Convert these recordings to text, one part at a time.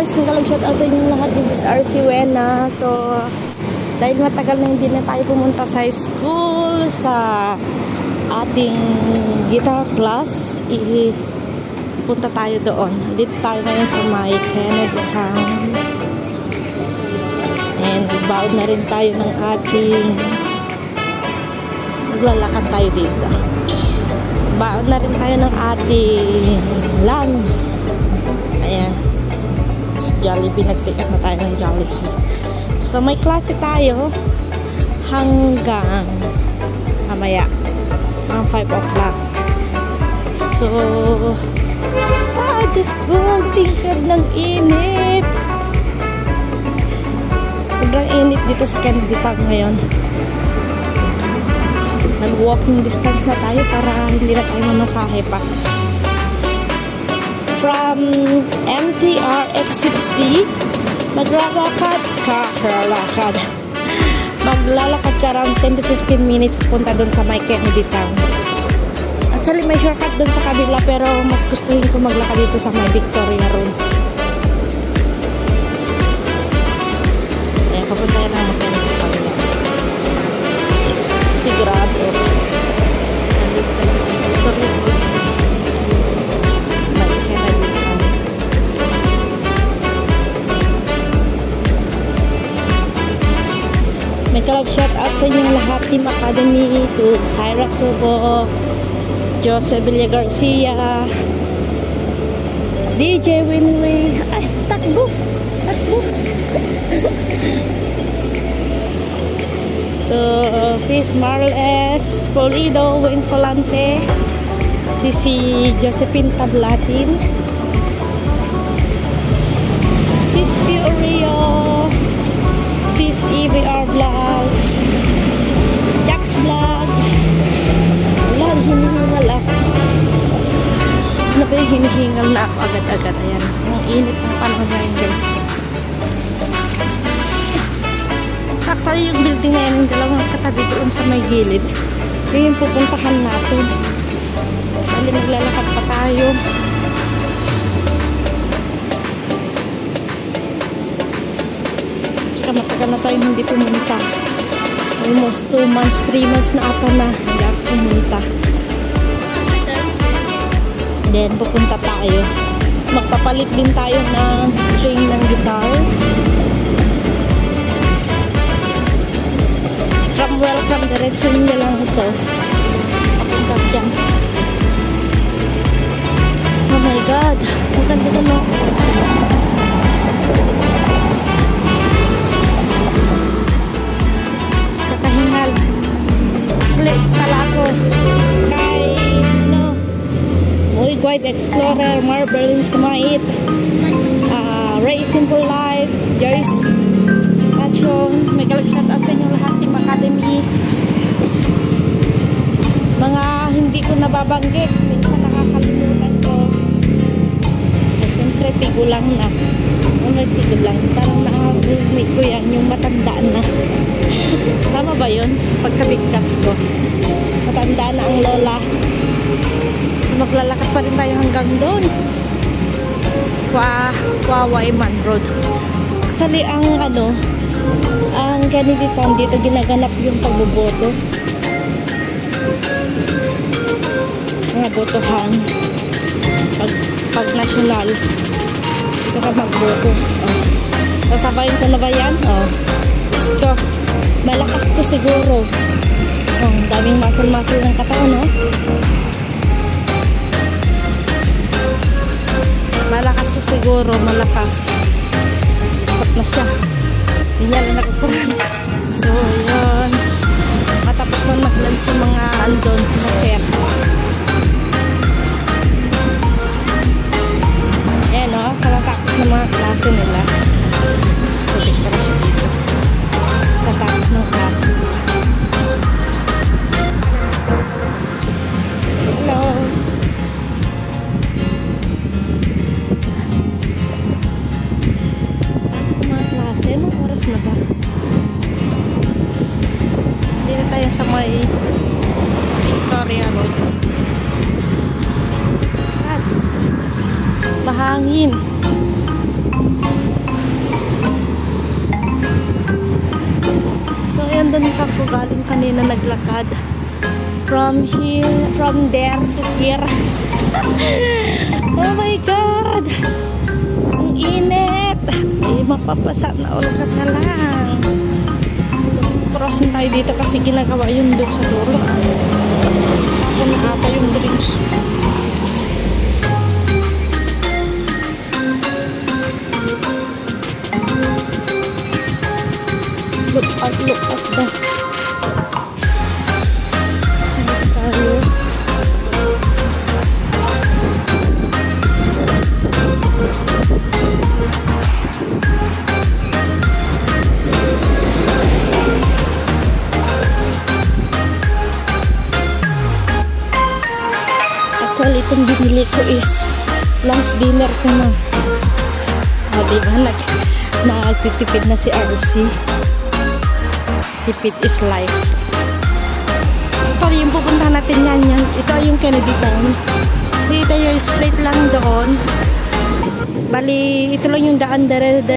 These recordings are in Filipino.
guys, magalang shout out sa inyong lahat. This is RC Wena. So, dahil matagal na hindi na tayo pumunta sa school, sa ating guitar class, is punta tayo doon. Dito tayo ngayon sa may Kennedy Town. And nagbaon na rin tayo ng ating maglalakad tayo dito. Baon na rin tayo ng ating lunch. Ayan. Jollibee, nag-take na tayo ng Jollibee. So, may klase tayo hanggang mamaya, mga 5 o'clock. So, just go, tingkad ng init. Sobrang init dito sa Kennedy Park ngayon. Nag-walking distance na tayo para hindi na tayo mamasahe pa. From MTR Exit C, maglalakad ka around 10 to 15 minutes punta doon sa may Kennedy Town. Actually, may shortcut doon sa kabila, pero mas gustuhin ko maglakad dito sa may Victoria Road. Ayan, papunta yan ang Kennedy Town. Sigurado. Nandito tayo sa Victoria Road. May kalag shout out sa inyong lahat, Team Academy, to Syra Subo, Jose Villa Garcia, DJ Winway, ay, takbo, to Sis Marl S, Polido, Wayne Folante, si Josephine Tablatin, Sis Fiorio, Sis EVR Vlogs, Jack's Vlog. Wala, hinihingal ako. Ano ba yung hinihingal na ako agad-agad? Ayan, ang init ng panahon ngayon, guys. Sakto yung building na yan, yung dalawang katabi doon sa may gilid. Yung pupuntahan natin. Bali, maglalakad pa tayo. Matagal na tayo hindi pumunta. Almost 2 months, 3 months na ata na hindi ako pumunta. Then, pupunta tayo. Magpapalit din tayo ng string ng guitar. From welcome, direction nyo lang ito. Papunta dyan. Oh my God! Ang ganda naman. Pala ako kay Muy Guide Explorer, Marble Smite, Ray Simple Life, Joyce Passion. May galag shout out sa inyo lahat, Team Academy. Mga hindi ko nababanggit, minsan nakakalimutan ko. Siyempre tigulang na. Tigulang, parang nakakalimutan ko yan, yung matandaan na. Tama ba yun? Pagkabigkas ko. Matanda na ang lola. So maglalakad pa rin tayo hanggang doon. Waiman Road. Actually, ang Kennedy Town dito ginaganap yung pagboboto. Mga botohan. Pag national. Dito ka magbotos. Sasabayin ko na ba yan? Isko. Malakas to siguro. Daming muscle ng katawan, no? Malakas to siguro, malakas. Stop na siya. Hindi niya lang nakukuhan. So, yun. Matapos na mag-lunch yung mga andon sa sir. Ayan, no? Kalatapos ng mga klase nila. Tubig para siya dito. Kalatapos ng klase. Hello. Tapos na mga klase. Anong oras na ba? Dito tayo sa may Victoria Road. Mahangin. galing kanina naglakad. From there to here. Oh my God! Ang init! Eh, mapapasa na ulit na lang. Crossing tayo dito kasi ginagawa yung doon sa dulo. Ako na ata yung drinks. Look at the actually itong binili ko is last dinner ko na. Diba nagtitipid na si RC. Tipid is life. Ito yung pupunta natin yan. Ito yung Kennedy Town. Dito yung straight lang doon. Bali, ito lang yung daan dire.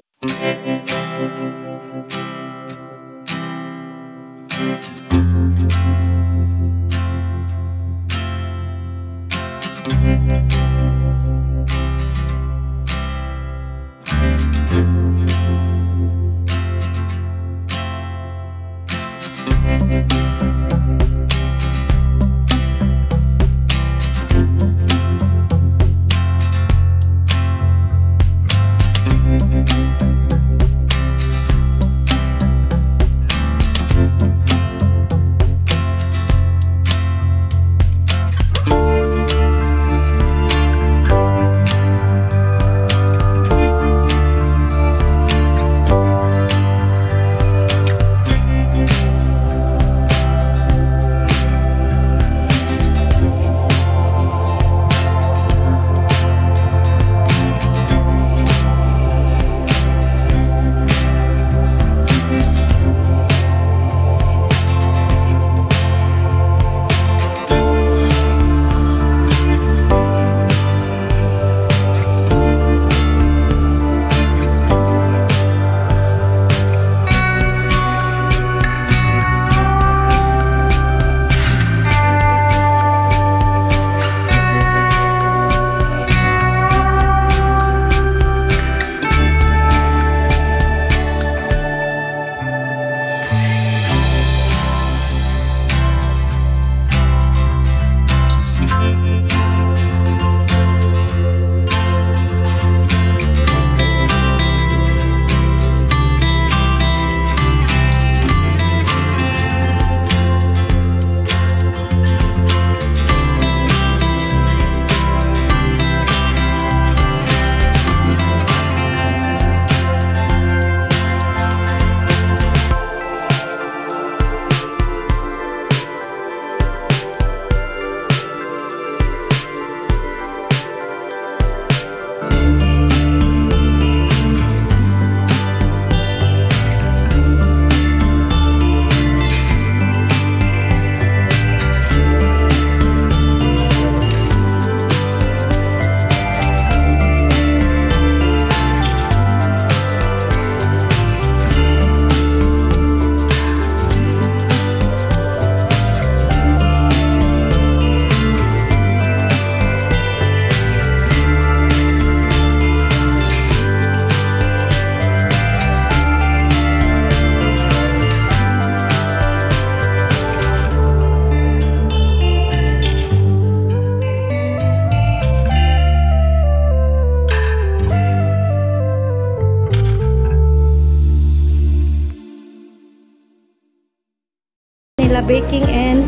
Baking and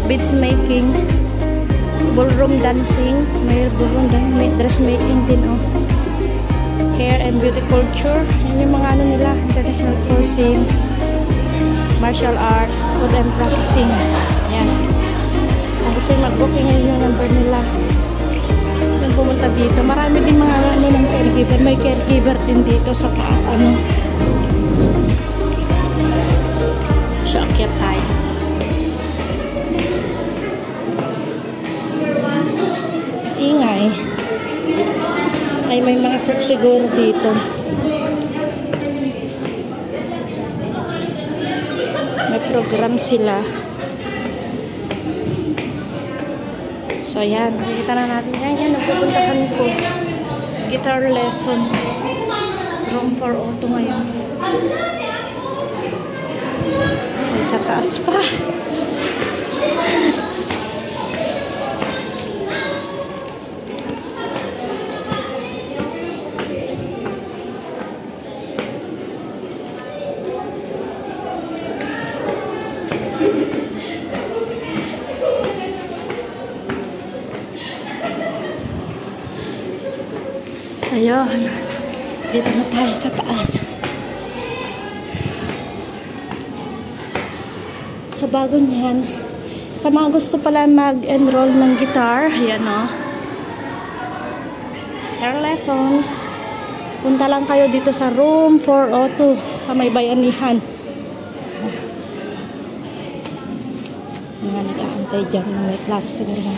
beads making, ballroom dancing, may ballroom dancing, may dressmaking din, oh. Hair and beauty culture, yun yung mga ano nila, international cuisine, martial arts, food and practicing. Yan. Kung gusto yung mag-booking, yun yung number nila. So pumunta dito, marami din mga ano ng caregiver, may caregiver din dito sa ano. So, akyat tayo. Ingay. Ay, may mga siguro dito. program sila. So, ayan. Nakikita na natin. Yan, nagpupuntahan ko. Guitar lesson. Room 402 ngayon. Ay, sa taas pa. Ayun. Dito na tayo sa taas. So, bago niyan, sa mga gusto pala mag-enroll ng guitar, ayan o. Guitar lesson. Punta lang kayo dito sa room 402 sa may Bayanihan. Mga nag-aantay dyan na may klase siguro.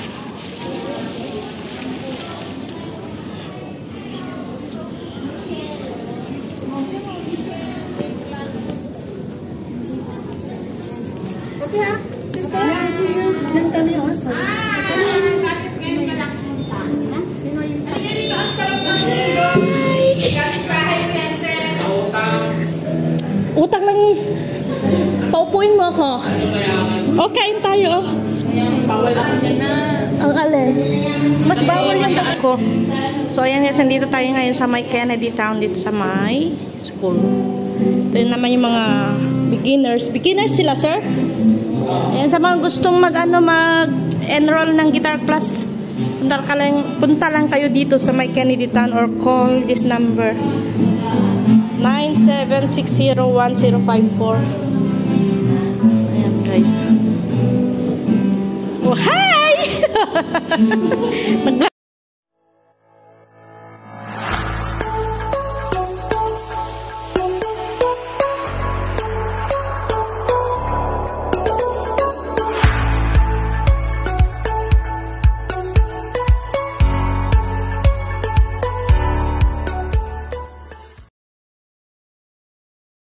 Okay ha? Sister, I see you. Diyan kami also. Utang lang. Paupuin mo ako. O, kain tayo. Bawal ako dyan na. Ang alin. Mas bawal yung ako. So, ayan guys. Nandito tayo ngayon sa may Kennedy Town. Dito sa may school. Ito yun naman yung mga beginners. Beginners sila, sir? Ayan, sa mga gustong mag-enroll ng guitar class, punta lang kayo dito sa my Kennedy Town or call this number 97601054. Ayan guys. Oh, hi!